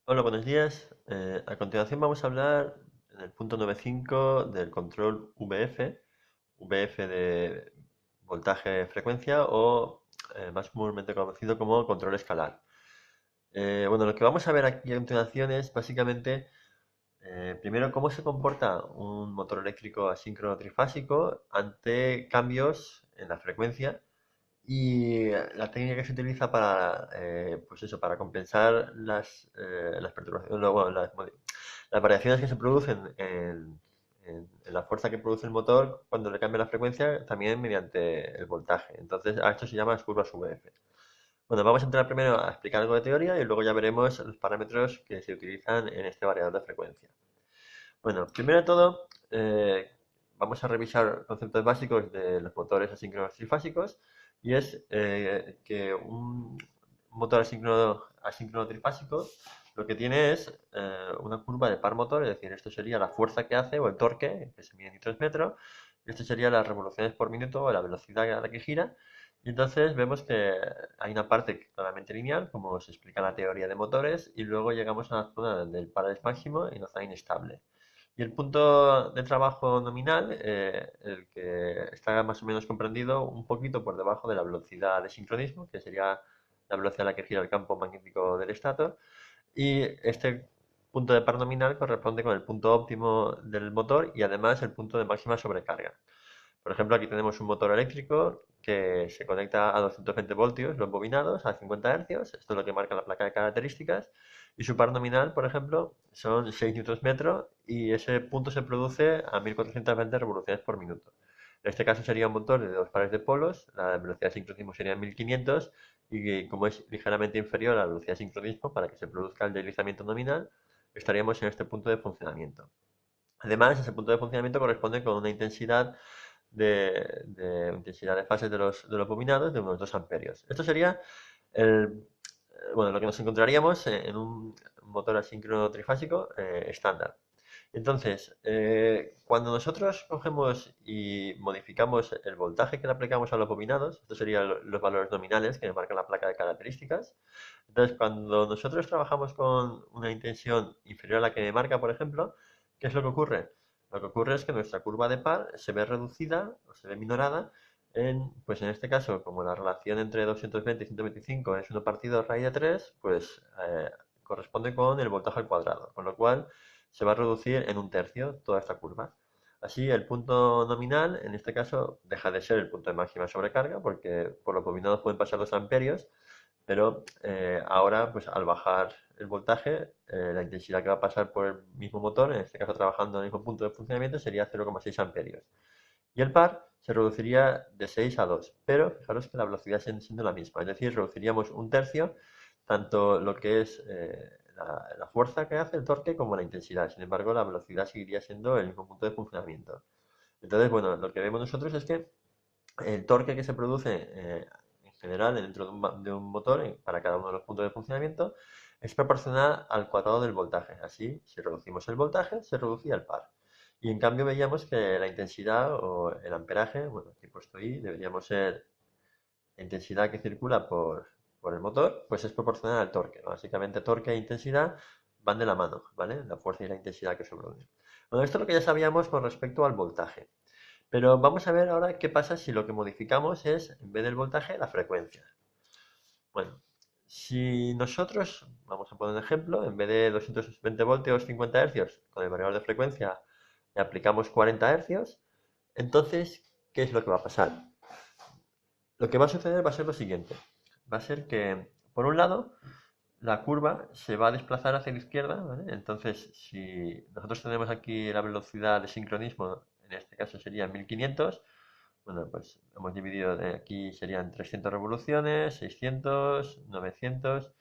Hola, buenos días. A continuación vamos a hablar en el punto 9.5 del control VF, VF de voltaje-frecuencia o más comúnmente conocido como control escalar. Bueno, lo que vamos a ver aquí a continuación es básicamente, primero, cómo se comporta un motor eléctrico asíncrono trifásico ante cambios en la frecuencia y la técnica que se utiliza para, pues eso, para compensar las perturbaciones, no, bueno, las variaciones que se producen en la fuerza que produce el motor cuando le cambia la frecuencia, también mediante el voltaje. Entonces, a esto se llama las curvas VF. Bueno, vamos a entrar primero a explicar algo de teoría y luego ya veremos los parámetros que se utilizan en este variador de frecuencia. Bueno, primero de todo, vamos a revisar conceptos básicos de los motores asíncronos trifásicos y es que un motor asíncrono trifásico lo que tiene es una curva de par motor, es decir, esto sería la fuerza que hace o el torque, que se mide en newtons metro, y esto sería las revoluciones por minuto o la velocidad a la que gira. Y entonces vemos que hay una parte claramente lineal, como se explica en la teoría de motores, y luego llegamos a la zona del par es máximo y la zona inestable. Y el punto de trabajo nominal, el que está más o menos comprendido un poquito por debajo de la velocidad de sincronismo, que sería la velocidad a la que gira el campo magnético del estator. Y este punto de par nominal corresponde con el punto óptimo del motor y además el punto de máxima sobrecarga. Por ejemplo, aquí tenemos un motor eléctrico que se conecta a 220 voltios, los bobinados, a 50 hercios. Esto es lo que marca la placa de características. Y su par nominal, por ejemplo, son 6 newtons metro y ese punto se produce a 1420 revoluciones por minuto. En este caso sería un motor de dos pares de polos, la velocidad de sincronismo sería 1500 y como es ligeramente inferior a la velocidad de sincronismo para que se produzca el deslizamiento nominal, estaríamos en este punto de funcionamiento. Además, ese punto de funcionamiento corresponde con una intensidad de intensidad de fases de los bobinados de unos 2 amperios. Esto sería bueno, lo que nos encontraríamos en un motor asíncrono trifásico estándar. Entonces, cuando nosotros cogemos y modificamos el voltaje que le aplicamos a los bobinados, estos serían los valores nominales que marcan la placa de características. Entonces, cuando nosotros trabajamos con una intención inferior a la que me marca, por ejemplo, ¿qué es lo que ocurre? Lo que ocurre es que nuestra curva de par se ve reducida o se ve minorada pues en este caso, como la relación entre 220 y 125 es 1 partido raíz de 3, pues corresponde con el voltaje al cuadrado, con lo cual se va a reducir en un tercio toda esta curva. Así, el punto nominal, en este caso, deja de ser el punto de máxima sobrecarga, porque por los bobinados pueden pasar 2 amperios, pero ahora, pues al bajar el voltaje, la intensidad que va a pasar por el mismo motor, en este caso trabajando en el mismo punto de funcionamiento, sería 0,6 amperios. Y el par se reduciría de 6 a 2, pero fijaros que la velocidad sigue siendo la misma, es decir, reduciríamos un tercio tanto lo que es la fuerza que hace el torque como la intensidad. Sin embargo, la velocidad seguiría siendo el mismo punto de funcionamiento. Entonces, bueno, lo que vemos nosotros es que el torque que se produce en general dentro de un motor para cada uno de los puntos de funcionamiento es proporcional al cuadrado del voltaje. Así, si reducimos el voltaje, se reducía el par. Y en cambio veíamos que la intensidad o el amperaje, bueno, aquí puesto I, deberíamos ser la intensidad que circula por el motor, pues es proporcional al torque, ¿no? Básicamente torque e intensidad van de la mano, ¿vale? La fuerza y la intensidad que se produce. Bueno, esto es lo que ya sabíamos con respecto al voltaje. Pero vamos a ver ahora qué pasa si lo que modificamos es, en vez del voltaje, la frecuencia. Bueno, si nosotros, vamos a poner un ejemplo, en vez de 220 voltios 50 hercios, con el variador de frecuencia le aplicamos 40 hercios, entonces, ¿qué es lo que va a pasar? Lo que va a suceder va a ser lo siguiente. Va a ser que, por un lado, la curva se va a desplazar hacia la izquierda, ¿vale? Entonces, si nosotros tenemos aquí la velocidad de sincronismo, en este caso sería 1500, bueno, pues hemos dividido de aquí serían 300 revoluciones, 600, 900,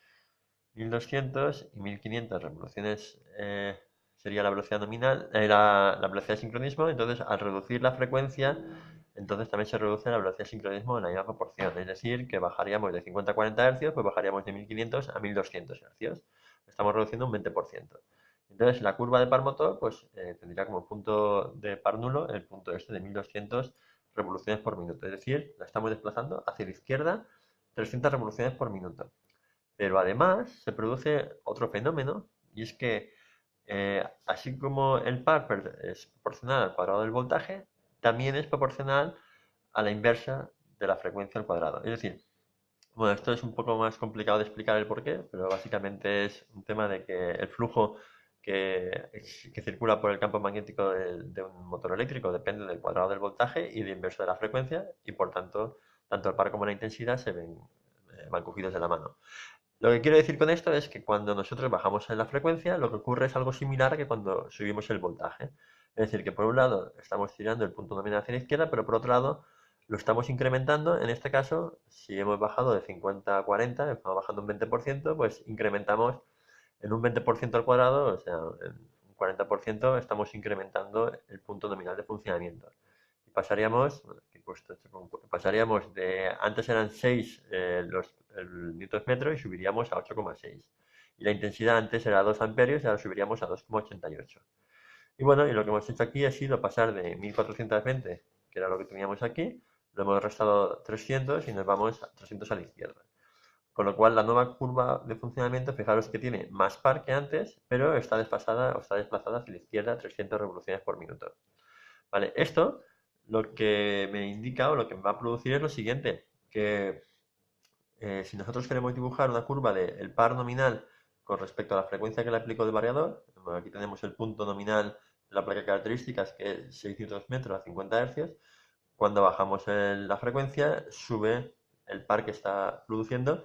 1200 y 1500 revoluciones sería la velocidad nominal, la velocidad de sincronismo. Entonces, al reducir la frecuencia, entonces también se reduce la velocidad de sincronismo en la misma proporción. Es decir, que bajaríamos de 50 a 40 hercios, pues bajaríamos de 1500 a 1200 hercios. Estamos reduciendo un 20%. Entonces, la curva de par motor, pues tendría como punto de par nulo el punto este de 1200 revoluciones por minuto. Es decir, la estamos desplazando hacia la izquierda 300 revoluciones por minuto. Pero además se produce otro fenómeno, y es que así como el par es proporcional al cuadrado del voltaje, también es proporcional a la inversa de la frecuencia al cuadrado. Es decir, bueno, esto es un poco más complicado de explicar el porqué, pero básicamente es un tema de que el flujo que circula por el campo magnético de un motor eléctrico depende del cuadrado del voltaje y del inverso de la frecuencia, y por tanto, tanto el par como la intensidad se ven van cogidos de la mano. Lo que quiero decir con esto es que cuando nosotros bajamos en la frecuencia, lo que ocurre es algo similar a que cuando subimos el voltaje. Es decir, que por un lado estamos tirando el punto nominal hacia la izquierda, pero por otro lado lo estamos incrementando. En este caso, si hemos bajado de 50 a 40, estamos bajando un 20%, pues incrementamos en un 20% al cuadrado, o sea, en un 40% estamos incrementando el punto nominal de funcionamiento. Y pasaríamos, bueno, aquí he puesto pasaríamos de, antes eran 6 el newtons metro y subiríamos a 8,6. Y la intensidad antes era 2 amperios y ahora subiríamos a 2,88. Y bueno, y lo que hemos hecho aquí ha sido pasar de 1420, que era lo que teníamos aquí, lo hemos restado 300 y nos vamos a 300 a la izquierda. Con lo cual la nueva curva de funcionamiento, fijaros que tiene más par que antes, pero está desfasada o está desplazada hacia la izquierda 300 revoluciones por minuto. Vale, esto lo que me indica o lo que me va a producir es lo siguiente, que si nosotros queremos dibujar una curva del par nominal con respecto a la frecuencia que le aplico del variador, bueno, aquí tenemos el punto nominal de la placa de características que es 600 metros a 50 hercios. Cuando bajamos la frecuencia, sube el par que está produciendo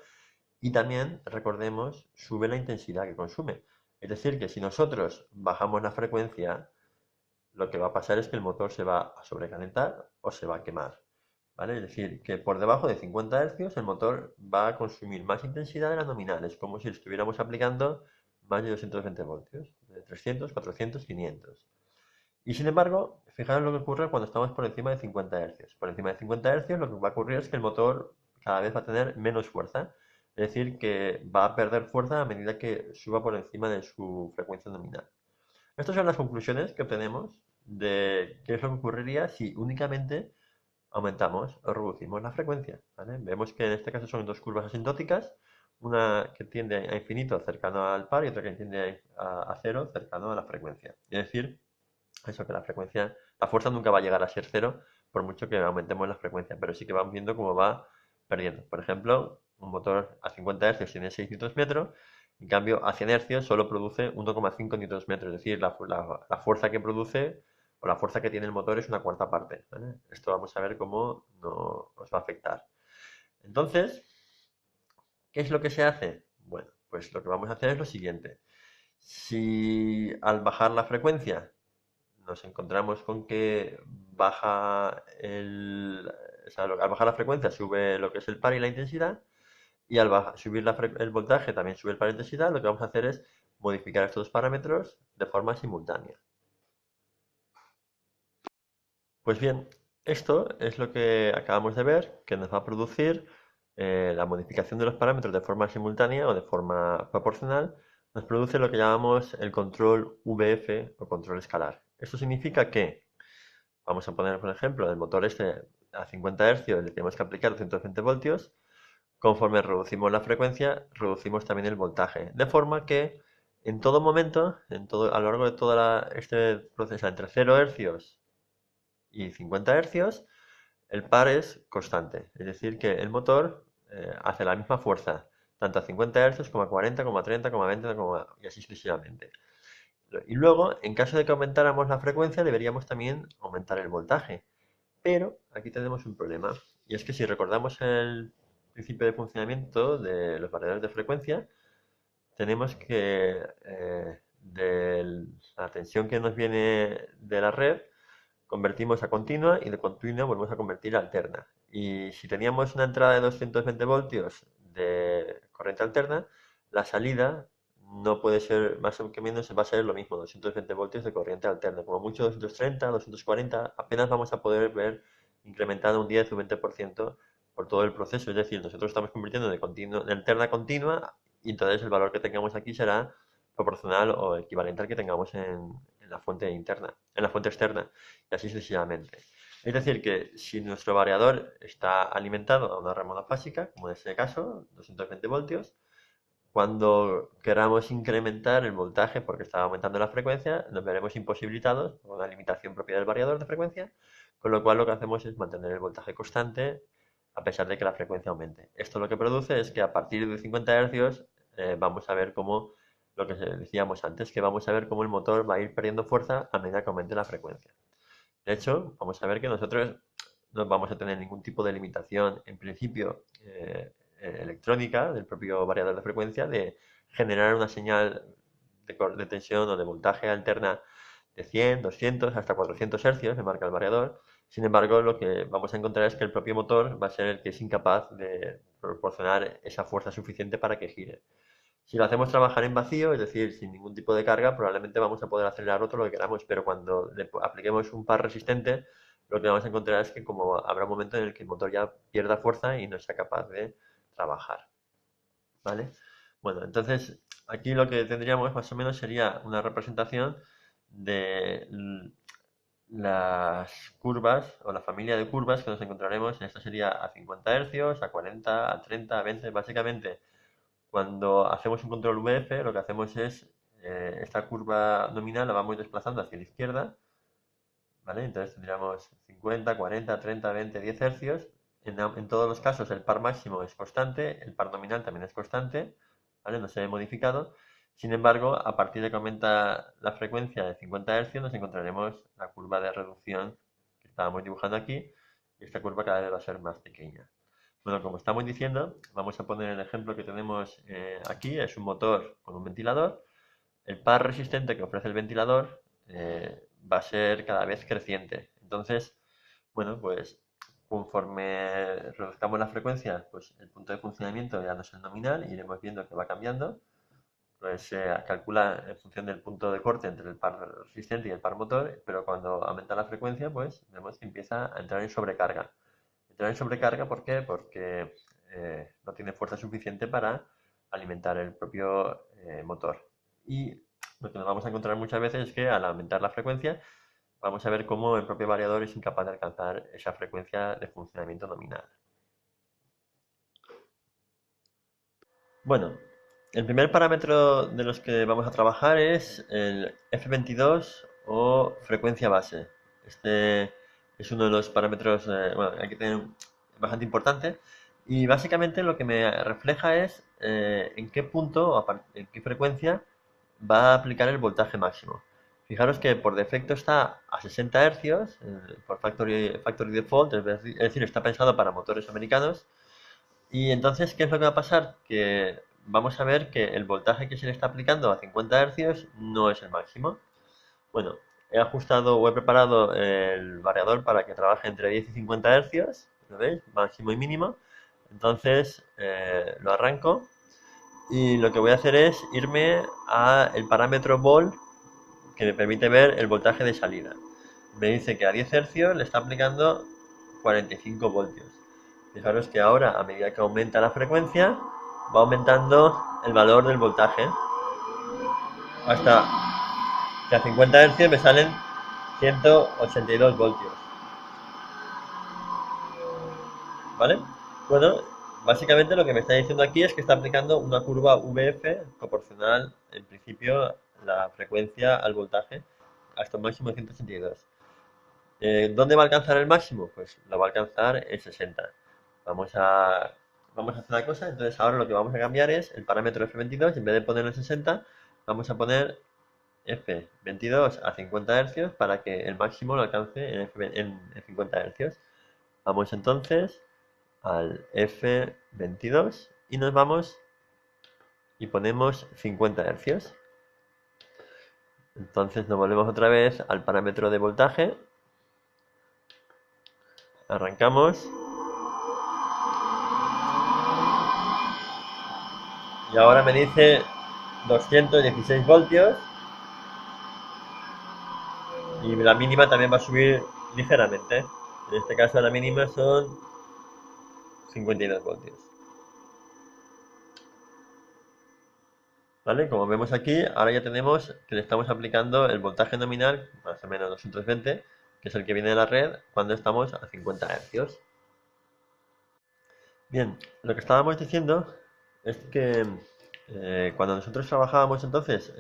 y también, recordemos, sube la intensidad que consume. Es decir, que si nosotros bajamos la frecuencia, lo que va a pasar es que el motor se va a sobrecalentar o se va a quemar. ¿Vale? Es decir, que por debajo de 50 hercios el motor va a consumir más intensidad de la nominal. Es como si le estuviéramos aplicando más de 220 voltios, de 300, 400, 500. Y sin embargo, fijaros lo que ocurre cuando estamos por encima de 50 hercios. Por encima de 50 hercios lo que va a ocurrir es que el motor cada vez va a tener menos fuerza. Es decir, que va a perder fuerza a medida que suba por encima de su frecuencia nominal. Estas son las conclusiones que obtenemos de qué es lo que ocurriría si únicamente aumentamos o reducimos la frecuencia. ¿Vale? Vemos que en este caso son dos curvas asintóticas, una que tiende a infinito cercano al par y otra que tiende a cero cercano a la frecuencia. Es decir, eso que la frecuencia, la fuerza nunca va a llegar a ser cero por mucho que aumentemos la frecuencia, pero sí que vamos viendo cómo va perdiendo. Por ejemplo, un motor a 50 Hz tiene 6 Nm, en cambio a 100 Hz solo produce 1,5 Nm, es decir, la fuerza que produce o la fuerza que tiene el motor es una cuarta parte. ¿Vale? Esto vamos a ver cómo nos va a afectar. Entonces, ¿qué es lo que se hace? Bueno, pues lo que vamos a hacer es lo siguiente. Si al bajar la frecuencia nos encontramos con que o sea, al bajar la frecuencia sube lo que es el par y la intensidad, y al subir el voltaje también sube el par y la intensidad, lo que vamos a hacer es modificar estos dos parámetros de forma simultánea. Pues bien, esto es lo que acabamos de ver, que nos va a producir la modificación de los parámetros de forma simultánea o de forma proporcional, nos produce lo que llamamos el control VF o control escalar. Esto significa que, vamos a poner por ejemplo, el motor este a 50 hercios le tenemos que aplicar 220 voltios, conforme reducimos la frecuencia, reducimos también el voltaje, de forma que en todo momento, a lo largo de todo este proceso entre 0 hercios y 50 hercios, el par es constante, es decir, que el motor hace la misma fuerza, tanto a 50 hercios como a 40, como a 30, como a 20, y así sucesivamente. Y luego, en caso de que aumentáramos la frecuencia, deberíamos también aumentar el voltaje. Pero aquí tenemos un problema, y es que si recordamos el principio de funcionamiento de los variadores de frecuencia, tenemos que de la tensión que nos viene de la red, convertimos a continua y de continua volvemos a convertir a alterna. Y si teníamos una entrada de 220 voltios de corriente alterna, la salida no puede ser más o menos, va a ser lo mismo, 220 voltios de corriente alterna. Como mucho 230, 240, apenas vamos a poder ver incrementado un 10 o un 20% por todo el proceso. Es decir, nosotros estamos convirtiendo de alterna a continua y entonces el valor que tengamos aquí será proporcional o equivalente al que tengamos en la fuente interna, en la fuente externa, y así sucesivamente. Es decir, que si nuestro variador está alimentado a una red monofásica, como en este caso, 220 voltios, Cuando queramos incrementar el voltaje porque está aumentando la frecuencia, nos veremos imposibilitados por una limitación propia del variador de frecuencia, con lo cual lo que hacemos es mantener el voltaje constante a pesar de que la frecuencia aumente. Esto lo que produce es que a partir de 50 Hz vamos a ver cómo, lo que decíamos antes, que vamos a ver cómo el motor va a ir perdiendo fuerza a medida que aumente la frecuencia. De hecho, vamos a ver que nosotros no vamos a tener ningún tipo de limitación, en principio, electrónica del propio variador de frecuencia de generar una señal de tensión o de voltaje alterna de 100, 200 hasta 400 hercios, me marca el variador. Sin embargo, lo que vamos a encontrar es que el propio motor va a ser el que es incapaz de proporcionar esa fuerza suficiente para que gire. Si lo hacemos trabajar en vacío, es decir, sin ningún tipo de carga, probablemente vamos a poder acelerar todo lo que queramos, pero cuando le apliquemos un par resistente, lo que vamos a encontrar es que como habrá un momento en el que el motor ya pierda fuerza y no sea capaz de trabajar, ¿vale? Bueno, entonces aquí lo que tendríamos más o menos sería una representación de las curvas o la familia de curvas que nos encontraremos. Esta sería a 50 hercios, a 40, a 30, a 20, básicamente. Cuando hacemos un control VF, lo que hacemos es esta curva nominal la vamos desplazando hacia la izquierda, ¿vale? Entonces tendríamos 50, 40, 30, 20, 10 hercios. En todos los casos el par máximo es constante, el par nominal también es constante, ¿vale? No se ve modificado. Sin embargo, a partir de que aumenta la frecuencia de 50 hercios, nos encontraremos la curva de reducción que estábamos dibujando aquí, y esta curva cada vez va a ser más pequeña. Bueno, como estamos diciendo, vamos a poner el ejemplo que tenemos aquí, es un motor con un ventilador. El par resistente que ofrece el ventilador va a ser cada vez creciente. Entonces, bueno, pues conforme reduzcamos la frecuencia, pues el punto de funcionamiento ya no es el nominal, iremos viendo que va cambiando. Pues se calcula en función del punto de corte entre el par resistente y el par motor, pero cuando aumenta la frecuencia, pues vemos que empieza a entrar en sobrecarga. Entrar en sobrecarga, ¿por qué? Porque no tiene fuerza suficiente para alimentar el propio motor. Y lo que nos vamos a encontrar muchas veces es que al aumentar la frecuencia, vamos a ver cómo el propio variador es incapaz de alcanzar esa frecuencia de funcionamiento nominal. Bueno, el primer parámetro de los que vamos a trabajar es el F22 o frecuencia base. Este es uno de los parámetros, bueno, hay que tener bastante importante. Y básicamente lo que me refleja es en qué punto o en qué frecuencia va a aplicar el voltaje máximo. Fijaros que por defecto está a 60 hercios, por factory default, es decir, está pensado para motores americanos. Y entonces, ¿qué es lo que va a pasar? Que vamos a ver que el voltaje que se le está aplicando a 50 hercios no es el máximo. Bueno, he ajustado o he preparado el variador para que trabaje entre 10 y 50 hercios, ¿lo veis? Máximo y mínimo. Entonces, lo arranco y lo que voy a hacer es irme a el parámetro volt que me permite ver el voltaje de salida. Me dice que a 10 hercios le está aplicando 45 voltios. Fijaros que ahora, a medida que aumenta la frecuencia, va aumentando el valor del voltaje hasta que a 50 Hz me salen 182 voltios. ¿Vale? Bueno, básicamente lo que me está diciendo aquí es que está aplicando una curva VF proporcional, en principio, la frecuencia al voltaje hasta un máximo de 182. ¿Dónde va a alcanzar el máximo? Pues lo va a alcanzar en 60. Vamos a, vamos a hacer una cosa, entonces ahora lo que vamos a cambiar es el parámetro F22, en vez de ponerlo en 60, vamos a poner F22 a 50 Hz para que el máximo lo alcance en 50 Hz. Vamos entonces al F22 y nos vamos y ponemos 50 Hz. Entonces nos volvemos otra vez al parámetro de voltaje, arrancamos y ahora me dice 216 voltios y la mínima también va a subir ligeramente. En este caso la mínima son 52 voltios. ¿Vale? Como vemos aquí, ahora ya tenemos que le estamos aplicando el voltaje nominal, más o menos 220, que es el que viene de la red, cuando estamos a 50 hercios. Bien, lo que estábamos diciendo es que Cuando nosotros trabajábamos entonces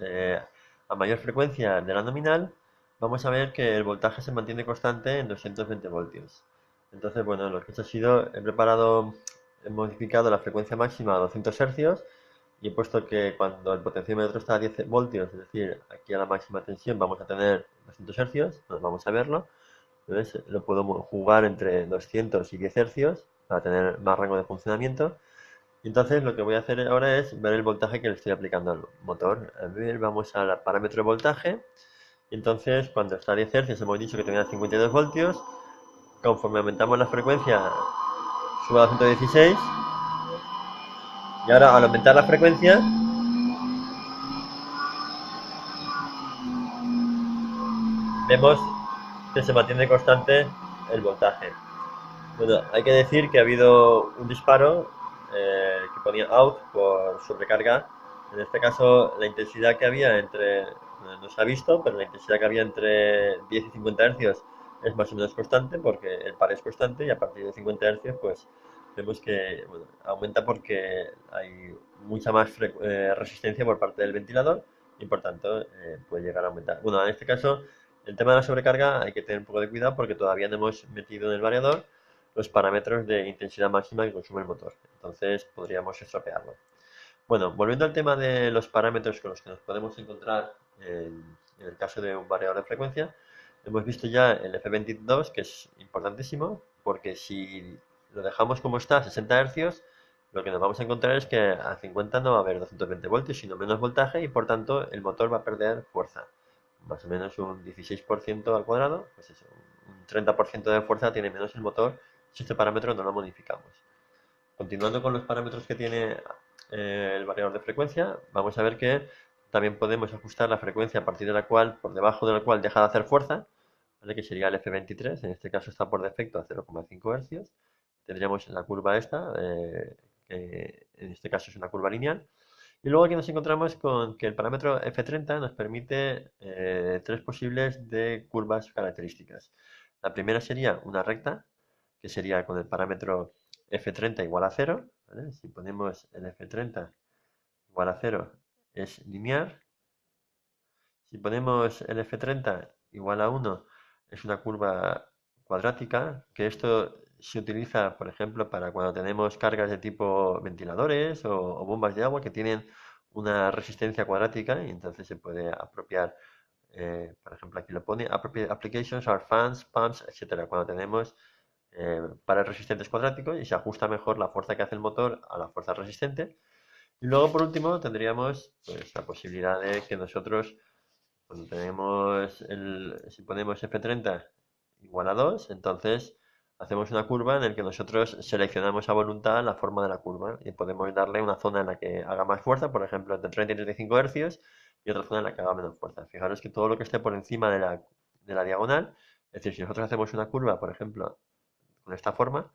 a mayor frecuencia de la nominal, vamos a ver que el voltaje se mantiene constante en 220 voltios. Entonces, bueno, lo que he hecho ha sido, he modificado la frecuencia máxima a 200 hercios y he puesto que cuando el potenciómetro está a 10 voltios, es decir, aquí a la máxima tensión vamos a tener 200 hercios, pues vamos a verlo. Entonces lo puedo jugar entre 200 y 10 hercios para tener más rango de funcionamiento. Y entonces lo que voy a hacer ahora es ver el voltaje que le estoy aplicando al motor. A ver, vamos al parámetro de voltaje. Y entonces cuando está a 10 hercios hemos dicho que tenía 52 voltios. Conforme aumentamos la frecuencia sube a 116. Y ahora al aumentar la frecuencia vemos que se mantiene constante el voltaje. Bueno, hay que decir que ha habido un disparo que ponía out por sobrecarga. En este caso, la intensidad que había no se ha visto, pero la intensidad que había entre 10 y 50 hercios es más o menos constante porque el par es constante y a partir de 50 hercios pues vemos que bueno, aumenta porque hay mucha más resistencia por parte del ventilador y por tanto puede llegar a aumentar. Bueno, en este caso el tema de la sobrecarga hay que tener un poco de cuidado porque todavía no hemos metido en el variador los parámetros de intensidad máxima que consume el motor. Entonces podríamos estropearlo. Bueno, volviendo al tema de los parámetros con los que nos podemos encontrar en el caso de un variador de frecuencia, hemos visto ya el F22, que es importantísimo, porque si lo dejamos como está, a 60 Hz, lo que nos vamos a encontrar es que a 50 no va a haber 220 voltios, sino menos voltaje y por tanto el motor va a perder fuerza. Más o menos un 16% al cuadrado, pues eso, un 30% de fuerza tiene menos el motor si este parámetro no lo modificamos. Continuando con los parámetros que tiene el variador de frecuencia, vamos a ver que también podemos ajustar la frecuencia a partir de la cual, por debajo de la cual deja de hacer fuerza, ¿vale? Que sería el F23, en este caso está por defecto a 0,5 Hz. Tendríamos la curva esta, que en este caso es una curva lineal. Y luego aquí nos encontramos con que el parámetro F30 nos permite tres posibles de curvas características. La primera sería una recta, que sería con el parámetro F30 igual a 0. ¿Vale? Si ponemos el F30 igual a 0 es lineal. Si ponemos el F30 igual a 1 es una curva cuadrática, que esto se utiliza, por ejemplo, para cuando tenemos cargas de tipo ventiladores o bombas de agua que tienen una resistencia cuadrática y entonces se puede apropiar, por ejemplo, aquí lo pone, applications are fans, pumps, etcétera. Cuando tenemos pares resistentes cuadráticos y se ajusta mejor la fuerza que hace el motor a la fuerza resistente. Y luego, por último, tendríamos pues, la posibilidad de que nosotros, cuando si ponemos F30 igual a 2, entonces hacemos una curva en la que nosotros seleccionamos a voluntad la forma de la curva y podemos darle una zona en la que haga más fuerza, por ejemplo, entre 30 y 35 hercios, y otra zona en la que haga menos fuerza. Fijaros que todo lo que esté por encima de la diagonal, es decir, si nosotros hacemos una curva, por ejemplo, con esta forma,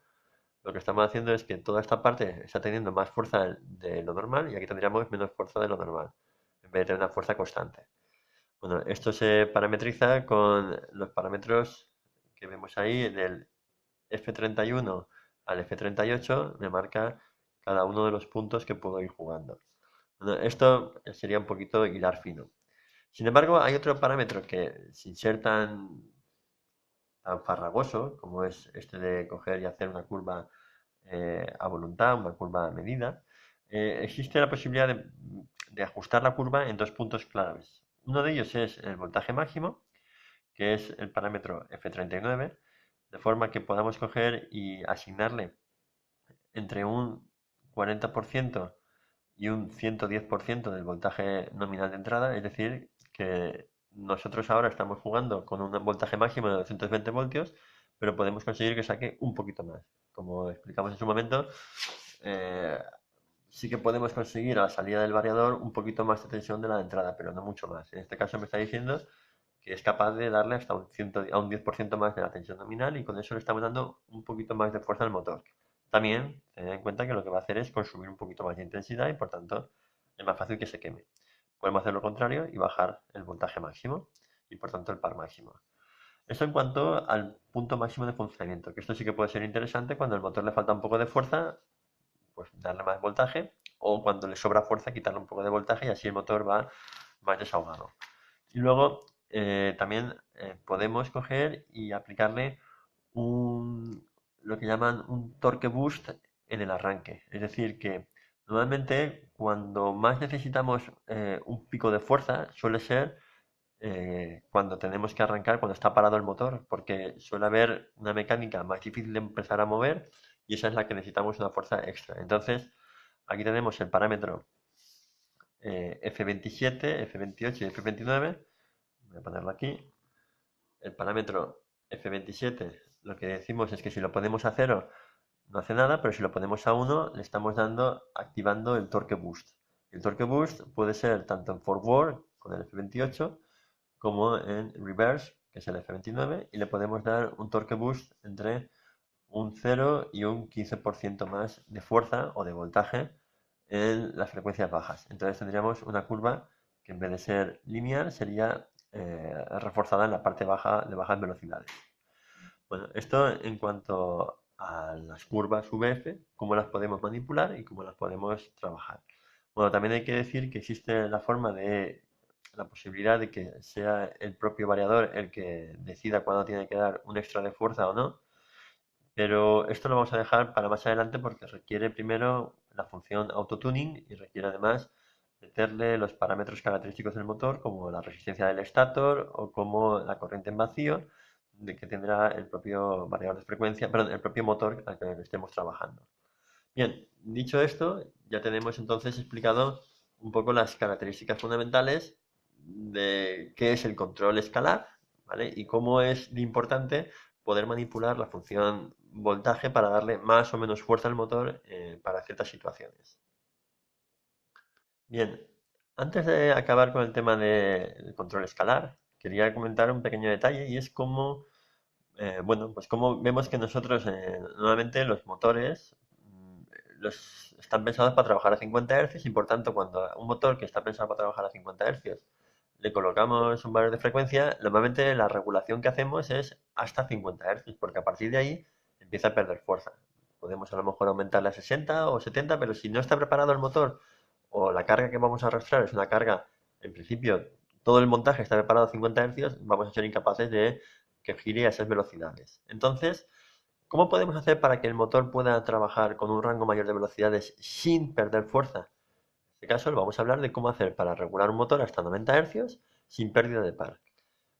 lo que estamos haciendo es que toda esta parte está teniendo más fuerza de lo normal y aquí tendríamos menos fuerza de lo normal, en vez de tener una fuerza constante. Bueno, esto se parametriza con los parámetros que vemos ahí, del F31 al F38, me marca cada uno de los puntos que puedo ir jugando. Bueno, esto sería un poquito hilar fino. Sin embargo, hay otro parámetro que, sin ser tan farragoso, como es este de coger y hacer una curva a voluntad, una curva a medida, existe la posibilidad de ajustar la curva en dos puntos claves. Uno de ellos es el voltaje máximo, que es el parámetro F39, de forma que podamos coger y asignarle entre un 40% y un 110% del voltaje nominal de entrada, es decir, que nosotros ahora estamos jugando con un voltaje máximo de 220 voltios, pero podemos conseguir que saque un poquito más. Como explicamos en su momento, eh, sí que podemos conseguir a la salida del variador un poquito más de tensión de la de entrada, pero no mucho más. En este caso me está diciendo que es capaz de darle hasta a un 10% más de la tensión nominal y con eso le estamos dando un poquito más de fuerza al motor. También tened en cuenta que lo que va a hacer es consumir un poquito más de intensidad y por tanto es más fácil que se queme. Podemos hacer lo contrario y bajar el voltaje máximo y por tanto el par máximo. Eso en cuanto al punto máximo de funcionamiento, que esto sí que puede ser interesante cuando el motor le falta un poco de fuerza, pues darle más voltaje o cuando le sobra fuerza quitarle un poco de voltaje y así el motor va más desahogado. Y luego también podemos coger y aplicarle lo que llaman un torque boost en el arranque. Es decir, que normalmente cuando más necesitamos un pico de fuerza suele ser cuando tenemos que arrancar, cuando está parado el motor, porque suele haber una mecánica más difícil de empezar a mover y esa es la que necesitamos una fuerza extra. Entonces, aquí tenemos el parámetro F27, F28 y F29. Voy a ponerlo aquí. El parámetro F27, lo que decimos es que si lo ponemos a 0 no hace nada, pero si lo ponemos a 1 le estamos activando el torque boost. El torque boost puede ser tanto en forward con el F28 como en reverse, que es el F29, y le podemos dar un torque boost entre un 0 y un 15% más de fuerza o de voltaje en las frecuencias bajas. Entonces tendríamos una curva que en vez de ser lineal sería reforzada en la parte baja de bajas velocidades. Bueno, esto en cuanto a las curvas VF, cómo las podemos manipular y cómo las podemos trabajar. Bueno, también hay que decir que existe la posibilidad de que sea el propio variador el que decida cuándo tiene que dar un extra de fuerza o no, pero esto lo vamos a dejar para más adelante porque requiere primero la función autotuning y requiere además meterle los parámetros característicos del motor como la resistencia del estator o como la corriente en vacío de que tendrá el propio variador de frecuencia, perdón, el propio motor al que estemos trabajando. Bien, dicho esto, ya tenemos entonces explicado un poco las características fundamentales de qué es el control escalar, ¿vale? Y cómo es de importante poder manipular la función voltaje para darle más o menos fuerza al motor para ciertas situaciones. Bien, antes de acabar con el tema del control escalar, quería comentar un pequeño detalle y es cómo, bueno, pues cómo vemos que nosotros normalmente los motores están pensados para trabajar a 50 Hz y por tanto cuando a un motor que está pensado para trabajar a 50 Hz le colocamos un valor de frecuencia, normalmente la regulación que hacemos es hasta 50 Hz porque a partir de ahí empieza a perder fuerza. Podemos a lo mejor aumentarla a 60 o 70, pero si no está preparado el motor o la carga que vamos a arrastrar es una carga, en principio, todo el montaje está preparado a 50 Hz, vamos a ser incapaces de que gire a esas velocidades. Entonces, ¿cómo podemos hacer para que el motor pueda trabajar con un rango mayor de velocidades sin perder fuerza? En este caso, vamos a hablar de cómo hacer para regular un motor hasta 90 Hz sin pérdida de par.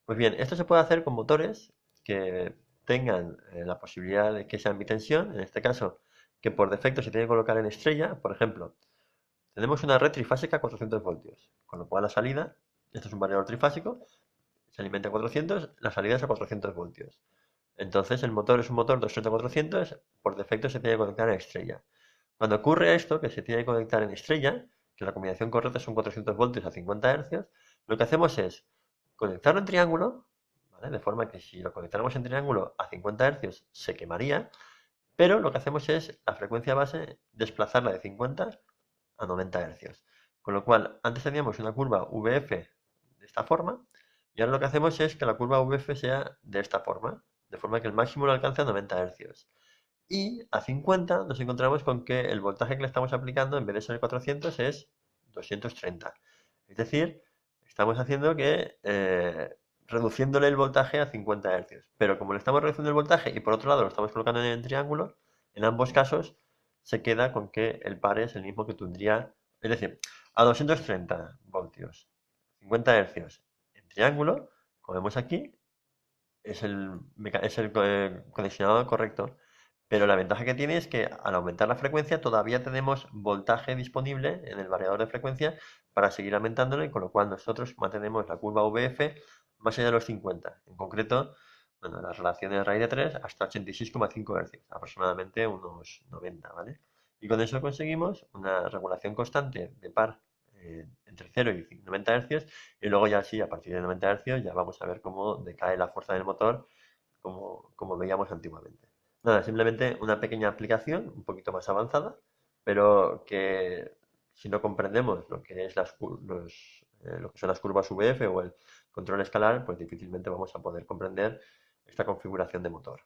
Pues bien, esto se puede hacer con motores que tengan la posibilidad de que sean bitensión, en este caso, que por defecto se tiene que colocar en estrella. Por ejemplo, tenemos una red trifásica a 400 voltios, con lo cual la salida, esto es un variador trifásico, se alimenta a 400, la salida es a 400 voltios. Entonces el motor es un motor 230-400, por defecto se tiene que conectar en estrella. Cuando ocurre esto, que se tiene que conectar en estrella, que la combinación correcta son 400 voltios a 50 Hz, lo que hacemos es conectarlo en triángulo, ¿vale? De forma que si lo conectáramos en triángulo a 50 Hz se quemaría, pero lo que hacemos es la frecuencia base desplazarla de 50 a 90 Hz. Con lo cual, antes teníamos una curva VF de esta forma, y ahora lo que hacemos es que la curva VF sea de esta forma, de forma que el máximo lo alcance a 90 Hz. Y a 50 nos encontramos con que el voltaje que le estamos aplicando, en vez de ser 400, es 230. Es decir, estamos haciendo que reduciéndole el voltaje a 50 Hz. Pero como le estamos reduciendo el voltaje y por otro lado lo estamos colocando en el triángulo, en ambos casos se queda con que el par es el mismo que tendría, es decir, a 230 voltios, 50 Hz en triángulo, como vemos aquí, es el conexionado correcto. Pero la ventaja que tiene es que al aumentar la frecuencia todavía tenemos voltaje disponible en el variador de frecuencia para seguir aumentándolo y con lo cual nosotros mantenemos la curva VF más allá de los 50. En concreto, bueno, las relaciones de raíz de 3 hasta 86,5 Hz, aproximadamente unos 90, ¿vale? Y con eso conseguimos una regulación constante de par entre 0 y 90 Hz y luego ya sí, a partir de 90 Hz ya vamos a ver cómo decae la fuerza del motor como veíamos antiguamente. Nada, simplemente una pequeña aplicación un poquito más avanzada, pero que si no comprendemos lo que es lo que son las curvas VF o el control escalar, pues difícilmente vamos a poder comprender esta configuración de motor.